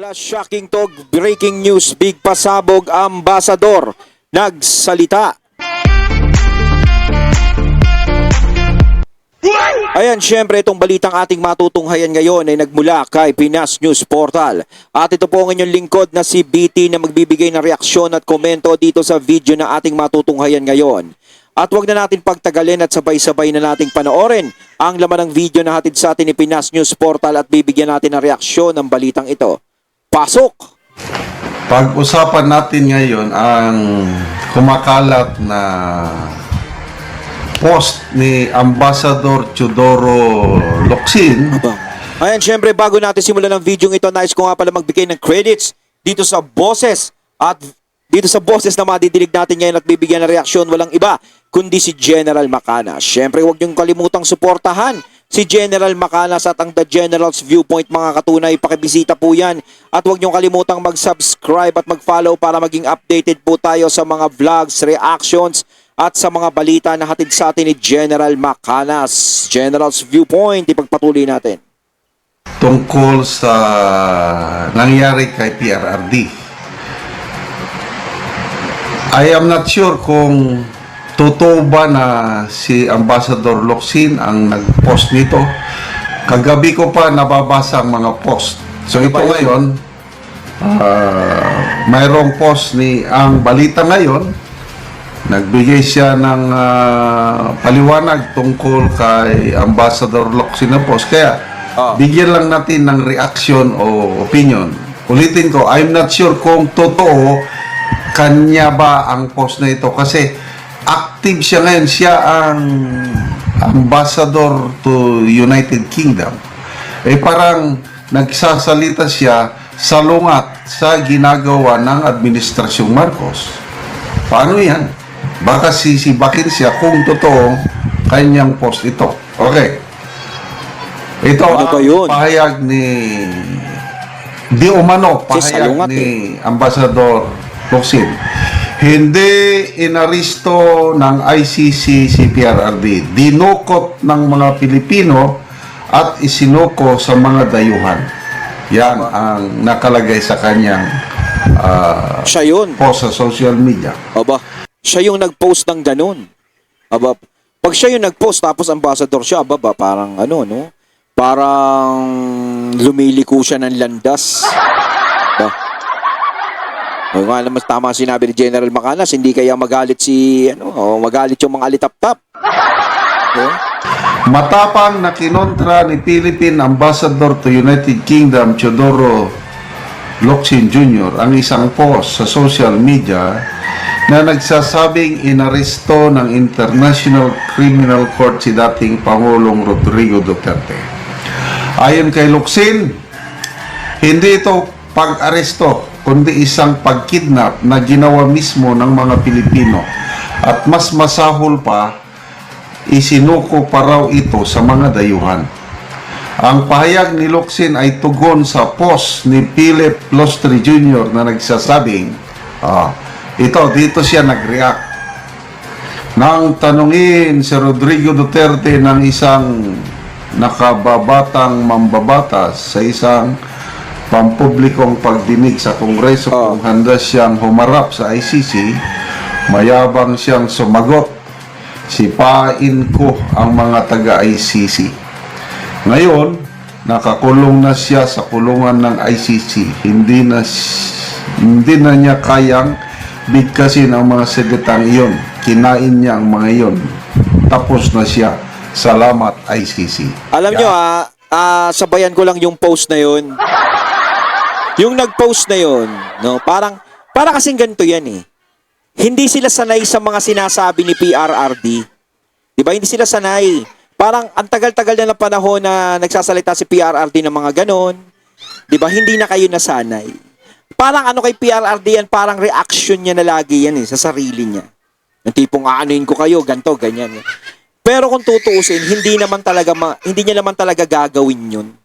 Mula shocking to breaking news, big pasabog, ambasador nagsalita. Ayan, syempre itong balitang ating matutunghayan ngayon ay nagmula kay Pinas News Portal. At ito po ang inyong lingkod na si BT na magbibigay ng reaksyon at komento dito sa video na ating matutunghayan ngayon. At wag na natin pagtagalin at sabay-sabay na nating panoorin ang laman ng video na hatid sa atin ni Pinas News Portal at bibigyan natin ng reaksyon ng balitang ito. Pasok! Pag-usapan natin ngayon ang kumakalat na post ni Ambassador Teodoro Locsin. Ayan, syempre bago natin simulan ng video ito, nais ko nga pala magbigay ng credits dito sa boses at dito sa boses na madidinig natin ngayon at bibigyan ng reaksyon, walang iba kundi si General Macanas. Syempre huwag niyong kalimutang suportahan si General Macanas at ang The General's Viewpoint, mga katunay. Pakibisita po yan at huwag niyong kalimutang mag-subscribe at mag-follow para maging updated po tayo sa mga vlogs, reactions at sa mga balita na hatid sa atin ni General Macanas. General's Viewpoint, ipagpatuloy natin. Tungkol sa nangyari kay PRRD. I am not sure kung totoo ba na si Ambassador Locsin ang nag-post nito. Kagabi ko pa nababasa ang mga post. So ito ngayon, mayroong post ni ang balita ngayon. Nagbigay siya ng paliwanag tungkol kay Ambassador Locsin na post. Kaya bigyan lang natin ng reaction o opinion. Ulitin ko, I'm not sure kung totoo kanya ba ang post na ito kasi active siya ngayon. Siya ang ambassador to United Kingdom. Parang nagsasalita siya salungat sa ginagawa ng Administrasyong Marcos. Paano yan? Baka sisibakin siya kung totoo kanyang post ito. Okay. Ito ang pahayag ni di umano pahayag ni Ambassador Locsin. Hindi inaristo ng ICC si PRRD. Dinukot ng mga Pilipino at isinuko sa mga dayuhan. Yan ang nakalagay sa kanyang siya yun. Post sa social media. Aba, siya yung nag-post ng ganun. Aba, pag siya yung nag-post tapos ambassador siya, aba ba, parang ano, no? Parang lumiliko siya ng landas. O nga naman tama sinabi ni General Macanas, hindi kaya magalit magalit yung mga alitap-tap. Okay? Matapang na kinontra ni Philippine Ambassador to United Kingdom Teodoro Locsin Jr. ang isang post sa social media na nagsasabing inaresto ng International Criminal Court si dating Pangulong Rodrigo Duterte. Ayon kay Locsin, hindi ito pag-aresto kundi isang pagkidnap na ginawa mismo ng mga Pilipino at mas masahol pa, isinuko pa raw ito sa mga dayuhan. Ang pahayag ni Locsin ay tugon sa post ni Philip Lostre Jr. na nagsasabing dito siya nag-react nang tanungin si Rodrigo Duterte ng isang nakababatang mambabatas sa isang pampublikong pagdinig sa Kongreso kung handa siyang humarap sa ICC. Mayabang siyang sumagot, sipain ko ang mga taga-ICC. Ngayon, nakakulong na siya sa kulungan ng ICC. Hindi na niya kayang bigkasin ang mga salitang iyon. Kinain niya ang mga iyon. Tapos na siya. Salamat, ICC. Alam nyo sabayan ko lang yung post na yun. Yung nag-post na yun, no, para kasing ganito yan eh. Hindi sila sanay sa mga sinasabi ni PRRD. Diba? Hindi sila sanay. Parang ang tagal-tagal na ng panahon na nagsasalita si PRRD ng mga ganon. Diba? Hindi na kayo nasanay. Parang ano kay PRRD yan, parang reaction niya na lagi yan eh, sa sarili niya. Yung tipong aanuin ko kayo, ganto, ganyan. Pero kung tutuusin, hindi niya naman talaga gagawin yun.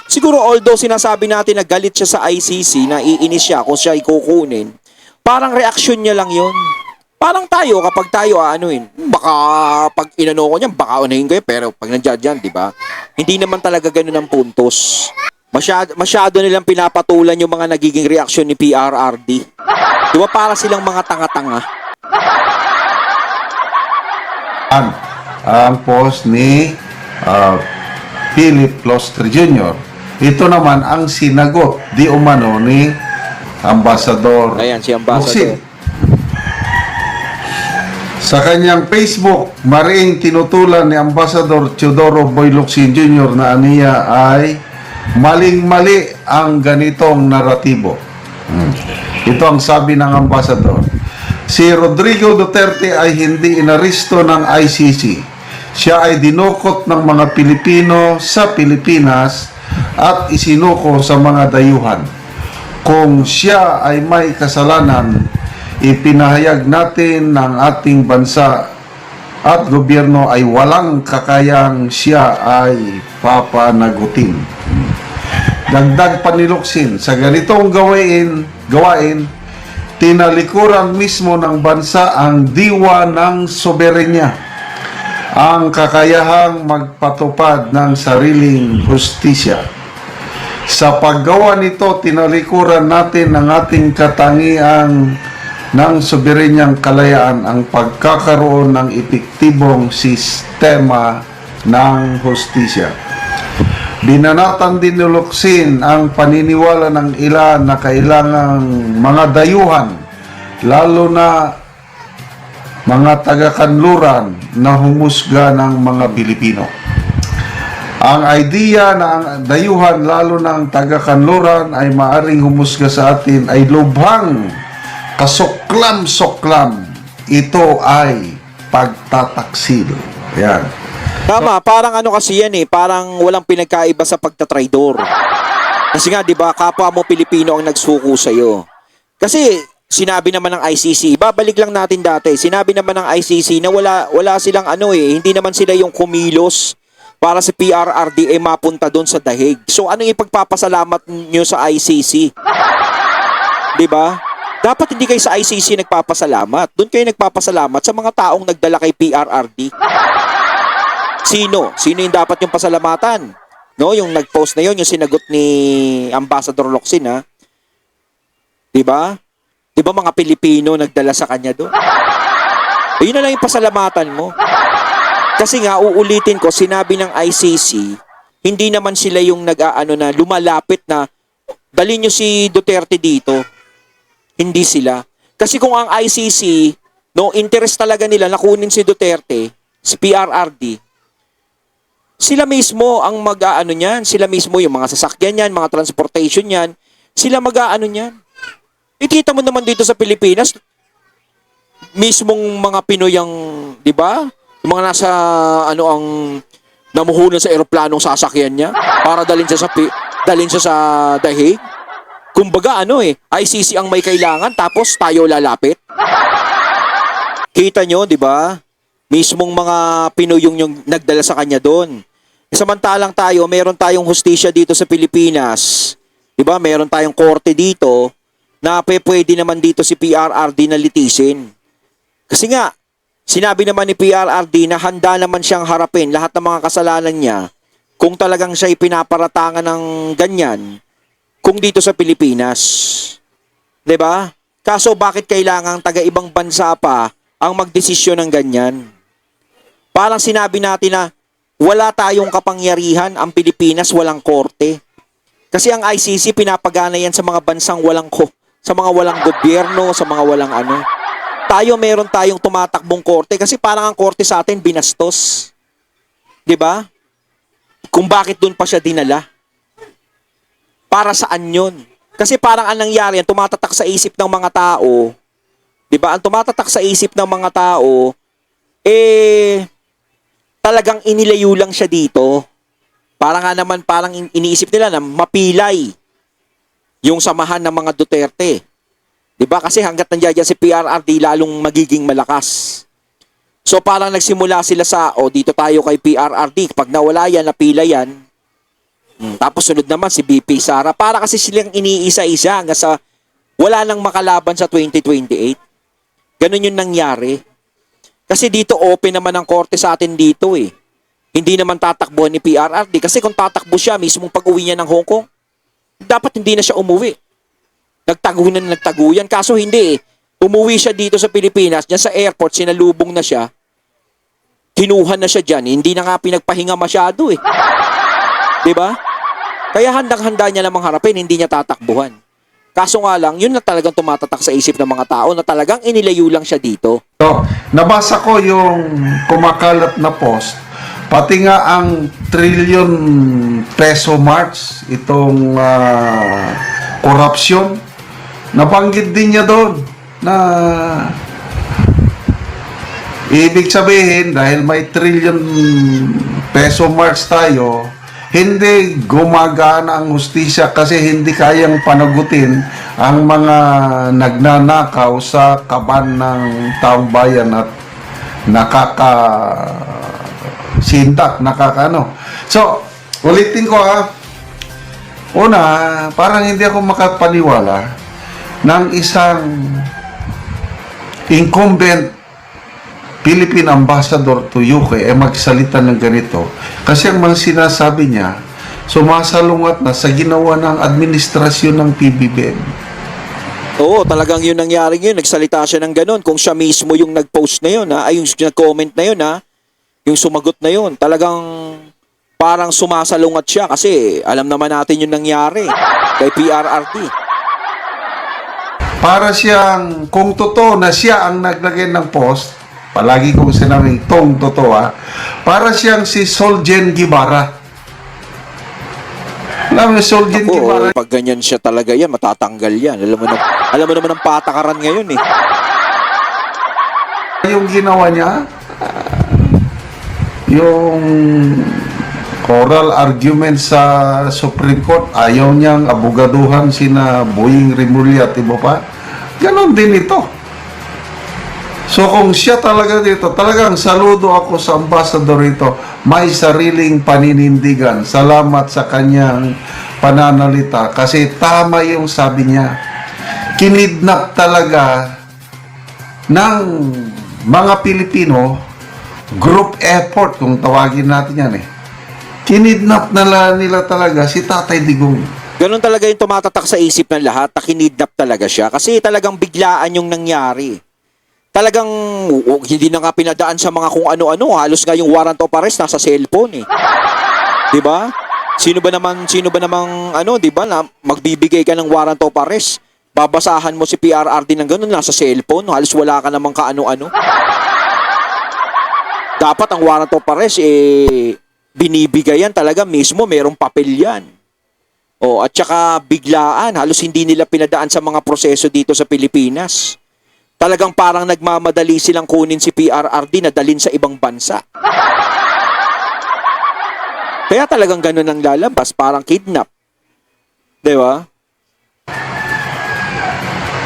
Siguro although sinasabi natin na galit siya sa ICC, na iinis siya kung siya ikukunin, parang reaksyon niya lang yun. Parang tayo, kapag tayo baka pag inano ko niyan, baka unahin ko yun, pero pag nandiyan dyan, di ba? Hindi naman talaga ganun ang puntos. Masyado nilang pinapatulan yung mga nagiging reaksyon ni PRRD. Di ba para silang mga tanga-tanga? Ang post ni Philip Lostre Jr. Ito naman ang sinagot di umano ni Ambassador Ayan, si Ambassador. Locsin. Sa kanyang Facebook, mariing tinutulan ni Ambassador Teodoro Boy Locsin Jr. na aniya ay maling-mali ang ganitong naratibo. Ito ang sabi ng Ambassador. Si Rodrigo Duterte ay hindi inaresto ng ICC. Siya ay dinukot ng mga Pilipino sa Pilipinas at isinuko sa mga dayuhan. Kung siya ay may kasalanan, ipinahayag natin ng ating bansa at gobyerno ay walang kakayang siya ay papanagutin. Dagdag pa ni Locsin, sa ganitong gawain, tinalikuran mismo ng bansa ang diwa ng soberenya, ang kakayahang magpatupad ng sariling hustisya. Sa paggawa nito, tinalikuran natin ang ating katangian ng soberenyang kalayaan, ang pagkakaroon ng epektibong sistema ng hustisya. Binanatan din ni Locsin ang paniniwala ng ilan na kailangang mga dayuhan, lalo na mga taga-kanluran na humusga ng mga Pilipino. Ang idea na ang dayuhan, lalo na ang taga-kanluran, ay maaring humusga sa atin ay lubhang kasuklam-suklam. Ito ay pagtataksil. Yan. Tama, parang ano kasi yan parang walang pinagkaiba sa pagtatraidor. Kasi nga, di ba, kapwa mo Pilipino ang nagsuko sa'yo. Kasi, sinabi naman ng ICC, babalik lang natin dati, sinabi naman ng ICC na wala silang hindi naman sila yung kumilos para sa PRRD mapunta doon sa dahig. So, ano yung ipagpapasalamat nyo sa ICC? Di ba? Dapat hindi kayo sa ICC nagpapasalamat. Doon kayo nagpapasalamat sa mga taong nagdala kay PRRD. Sino? Sino yung dapat yung pasalamatan? No, yung nag-post na yun, yung sinagot ni Ambassador Locsin, ha? 'Di ba? 'Di ba mga Pilipino nagdala sa kanya doon? Ayun na lang yung pasalamatan mo. Kasi nga uulitin ko, sinabi ng ICC, hindi naman sila yung na lumalapit na dalhin niyo si Duterte dito. Hindi sila. Kasi kung ang ICC, no, interest talaga nila na kunin si Duterte, si PRRD, sila mismo ang mag-aano niyan. Sila mismo yung mga sasakyan niyan, mga transportation niyan. Sila mag-aano niyan. Ikita mo naman dito sa Pilipinas, mismong mga Pinoy ang, di ba? Yung mga nasa, ang namuhunan sa eroplanong sasakyan niya para dalhin siya sa dahig. Kumbaga, ICC ang may kailangan tapos tayo lalapit. Kita nyo, di ba? Mismong mga Pinoy yung nagdala sa kanya doon. Samantalang tayo, meron tayong hustisya dito sa Pilipinas. 'Di ba? Meron tayong korte dito na pwede naman dito si PRRD na litisin. Kasi nga, sinabi naman ni PRRD na handa naman siyang harapin lahat ng mga kasalanan niya kung talagang siya pinaparatangan ng ganyan kung dito sa Pilipinas. 'Di ba? Kaso bakit kailangang taga-ibang bansa pa ang magdesisyon ng ganyan? Parang sinabi natin na wala tayong kapangyarihan, ang Pilipinas walang korte. Kasi ang ICC pinapagana yan sa mga bansang sa mga walang gobyerno, sa mga walang Tayo meron tayong tumatakbong korte kasi parang ang korte sa atin binastos. 'Di ba? Kung bakit doon pa siya dinala? Para saan 'yon? Kasi parang ang nangyari yan, tumatatak sa isip ng mga tao. 'Di ba? Ang tumatatak sa isip ng mga tao talagang inilayo lang siya dito. Parang iniisip nila na mapilay yung samahan ng mga Duterte. 'Di ba? Kasi hangga't nandiyan si PRRD lalong magiging malakas. So parang nagsimula sila sa dito tayo kay PRRD, pag nawala yan, napila yan. Tapos sunod naman si BP Sara. Para kasi silang iniisa-isa hanggang sa wala nang makalaban sa 2028. Ganun yung nangyari. Kasi dito open naman ang korte sa atin dito Hindi naman tatakbo ni PRRD. Kasi kung tatakbo siya, mismong pag-uwi niya ng Hong Kong, Dapat hindi na siya umuwi. Nagtago yan. Kaso hindi eh. Umuwi siya dito sa Pilipinas, dyan sa airport, sinalubong na siya. Kinuha na siya dyan. Hindi na nga pinagpahinga masyado eh. Diba? Kaya handang-handa niya namang harapin, hindi niya tatakbuhan. Kaso nga lang, yun na talagang tumatatak sa isip ng mga tao na talagang inilayo lang siya dito. So, nabasa ko yung kumakalat na post, pati nga ang trillion peso march, itong corruption, nabanggit din niya doon na ibig sabihin, dahil may trillion peso march tayo, hindi gumagana ang hustisya kasi hindi kayang panagutin ang mga nagnanakaw sa kaban ng taong bayan at nakakasindak, nakakano. So, ulitin ko ha. Una, parang hindi ako makapaniwala ng isang incumbent Philippine Ambassador to UK magsalita ng ganito. Kasi ang mga sinasabi niya, sumasalungat na sa ginawa ng administrasyon ng PBBM. Oo, talagang yun nangyari yun. Nagsalita siya ng ganun. Kung siya mismo yung nag-post na yun, ay yung nag-comment na yun, yung sumagot na yun, talagang parang sumasalungat siya kasi alam naman natin yung nangyari kay PRRD. Para siyang, kung totoo na siya ang naglagay ng post, palagi kong sinabing tong totoo para siyang si Soljen Guevara. Alam mo, Soljen Guevara. Pag ganyan siya talaga yan, matatanggal yan. Alam mo naman ang patakaran ngayon eh. Yung ginawa niya, yung oral argument sa Supreme Court, ayaw niyang abogaduhan sina Boying Rimulya at iba pa. Ganon din ito. So kung siya talaga dito, talagang saludo ako sa ambassador ito. May sariling paninindigan. Salamat sa kanyang pananalita. Kasi tama yung sabi niya. Kinidnap talaga ng mga Pilipino, group effort kung tawagin natin yan eh. Kinidnap na nila talaga si Tatay Digong. Ganon talaga yung tumatatak sa isip ng lahat na kinidnap talaga siya kasi talagang biglaan yung nangyari. Talagang hindi na nga pinadaan sa mga kung ano-ano. Halos nga yung warrant of arrest nasa cellphone eh. 'Di ba? Sino ba namang ano, 'di ba, na magbibigay ka ng warrant of arrest? Babasahan mo si PRRD ng ganun nasa cellphone, halos wala ka namang kaano-ano. Dapat ang warrant of arrest binibigayan talaga mismo, merong papel 'yan. Oh, at saka biglaan, halos hindi nila pinadaan sa mga proseso dito sa Pilipinas. Talagang parang nagmamadali silang kunin si PRRD na dalhin sa ibang bansa. Kaya talagang ganun ang lalabas, parang kidnap. Di ba?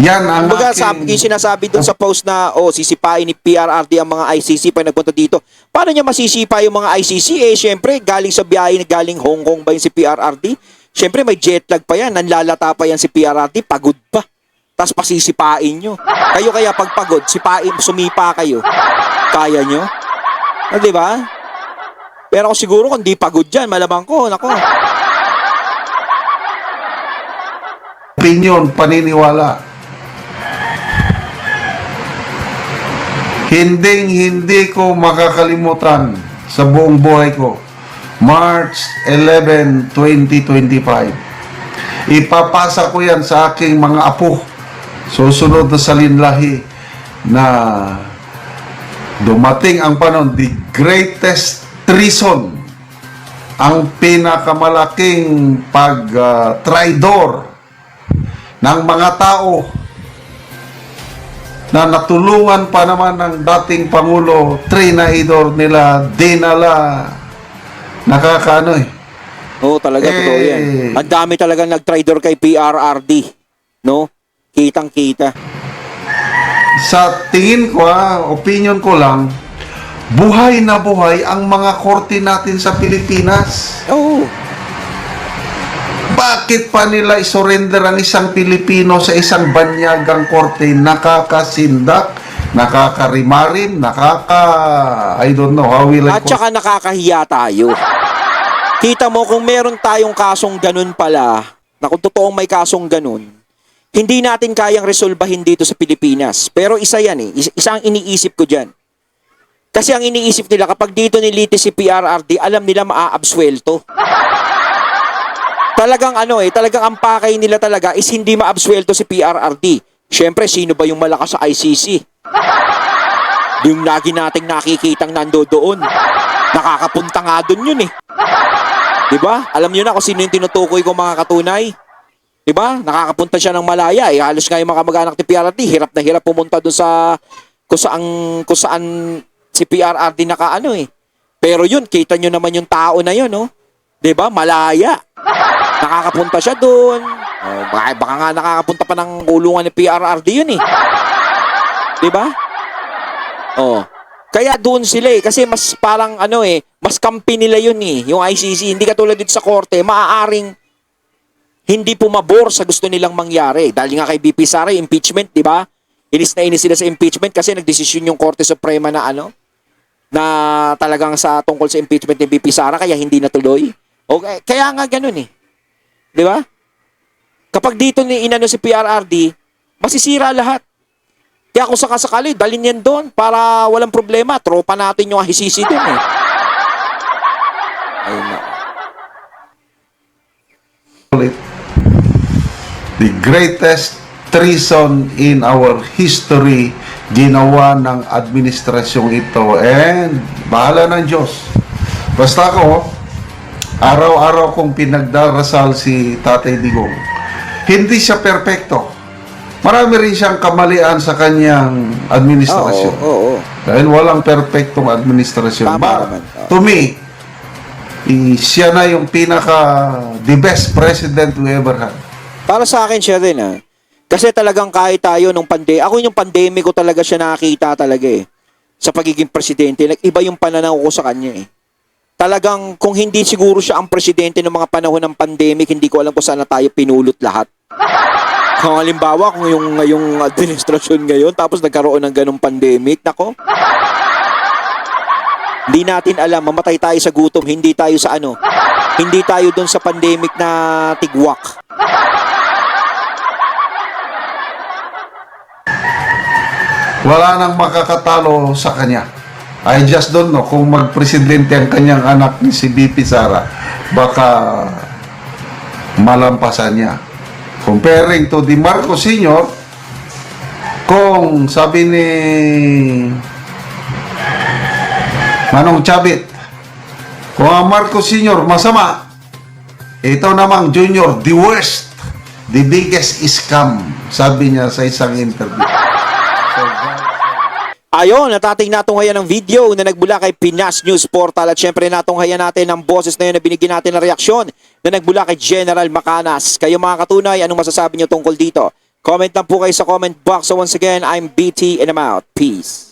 Yan ang Kumbaga, yung sinasabi dun sa post na, sisipain ni PRRD ang mga ICC pag nagpunta dito. Paano niya masisipa yung mga ICC? Syempre, galing sa biyahe, galing Hong Kong ba yung si PRRD? Syempre, may jet lag pa yan, nanlalata pa yan si PRRD, pagod pa. Tapos pasisipain nyo. Kayo kaya pagpagod, sumipa kayo. Kaya nyo? Di ba? Pero kung siguro kung di pagod dyan, malamang ko, nako. Opinion, paniniwala. Hindi ko makakalimutan sa buong buhay ko. March 11, 2025. Ipapasa ko yan sa aking mga apo. Susunod na salinlahi na dumating ang panahon, the greatest treason, ang pinakamalaking pag-traidor ng mga tao na natulungan pa naman ng dating Pangulo, trinaidor nila, dinala, nakakaano eh. Oo, talaga, totoo yan. Ang dami talaga nag-traidor kay PRRD, no? Kitang-kita. Sa tingin ko, opinion ko lang, buhay na buhay ang mga korte natin sa Pilipinas. Oo. Bakit pa nila isurrender ang isang Pilipino sa isang banyagang korte? Nakakasindak, nakakarimarin, I don't know how will I At saka nakakahiya tayo. Kita mo kung meron tayong kasong ganun pala, na kung totoong may kasong ganun, hindi natin kayang resolbahin dito sa Pilipinas. Pero isa yan eh. Isa ang iniisip ko dyan. Kasi ang iniisip nila, kapag dito nilitis si PRRD, alam nila maaabswelto. Talagang talagang ang pakay nila talaga is hindi maabswelto si PRRD. Siyempre, sino ba yung malakas sa ICC? Yung lagi nating nakikitang nando doon. Nakakapunta nga doon yun eh. Diba? Alam nyo na kung sino yung tinutukoy ko mga katunay. Diba? Nakakapunta siya ng Malaya. Eh, halos nga yung mga kamag-anak ni PRRD, hirap na hirap pumunta doon sa kung saan si PRRD eh. Pero yun, kita nyo naman yung tao na yun, no? Diba? Malaya. Nakakapunta siya doon. Oh, baka nga nakakapunta pa ng kulungan ni PRRD yun eh. Diba? Oh. Kaya doon sila eh. Kasi mas parang mas kampi nila yun eh. Yung ICC. Hindi katulad dito sa korte, maaaring hindi pumabor sa gusto nilang mangyari. Dahil nga kay BP Sara, impeachment, di ba? Inis na inis sila sa impeachment kasi nagdesisyon yung Korte Suprema na na talagang sa tungkol sa impeachment ni BP Sara kaya hindi natuloy. Okay, kaya nga ganun eh. Di ba? Kapag dito ni inano si PRRD, masisira lahat. Kaya kung sakasakali, dalhin yan doon para walang problema. Tropa natin yung ICC doon eh. Ayun na. The greatest treason in our history ginawa ng administrasyong ito, and bahala ng Diyos. Basta ako, araw-araw kong pinagdarasal si Tatay Digong. Hindi siya perpekto. Marami rin siyang kamalian sa kanyang administrasyon. Oo. Dahil walang perpektong administrasyon. Tama But naman. to me, siya na yung the best president we ever had. Para sa akin siya din Kasi talagang kahit tayo nung ako yung pandemic ko talaga siya nakita talaga eh. Sa pagiging presidente, iba yung pananaw ko sa kanya eh. Talagang kung hindi siguro siya ang presidente ng mga panahon ng pandemic, hindi ko alam kung saan na tayo pinulot lahat. Kung halimbawa, kung ngayong administrasyon ngayon, tapos nagkaroon ng ganong pandemic, nako. Hindi natin alam, mamatay tayo sa gutom, hindi tayo sa hindi tayo doon sa pandemic na tigwak. Wala nang makakatalo sa kanya. I just don't know kung magpresidente ang kanyang anak ni si BP Sara, baka malampasan niya. Comparing to the Marcos Sr., kung sabi ni Manong Chabit, kung ang Marcos Sr. masama, ito namang Junior, the worst, the biggest scam, sabi niya sa isang interview. Ayon, natating natunghayan ng video na nagbula kay Pinas News Portal at syempre natunghayan natin ang boses na yun na binigyan natin ng reaksyon na nagbula kay General Macanas. Kayo mga katunay, anong masasabi niyo tungkol dito? Comment lang po kayo sa comment box. So once again, I'm BT and I'm out. Peace.